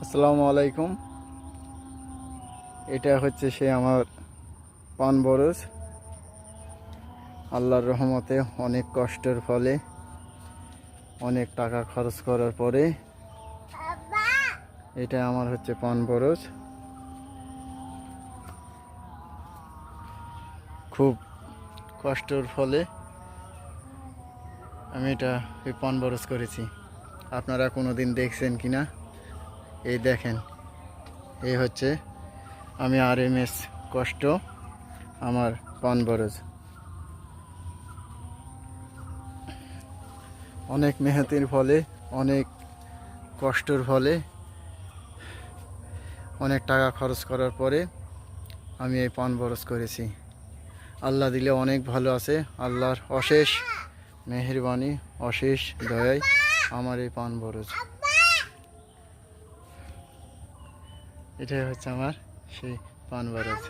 আসসালামু আলাইকুম। এটা হচ্ছে সে আমার পান বরজ। আল্লাহর রহমতে অনেক কষ্টের ফলে, অনেক টাকা খরচ করার পরে এটা আমার হচ্ছে পান বরজ। খুব কষ্টের ফলে আমি এই পান বরজ করেছি। আপনারা কোনো দিন দেখছেন কি না? এই দেখেন, এই হচ্ছে আমি RMS কষ্ট আমার পান বরজ। অনেক মেহনতের ফলে, অনেক কষ্টের ফলে, অনেক টাকা খরচ করার পরে আমি এই পান বরজ করেছি। আল্লাহ দিলে অনেক ভালো আছে। আল্লাহর অশেষ মেহেরবানি, অশেষ দয়ায় আমার এই পান বরজ। এটাই হচ্ছে আমার সেই পান বরজ।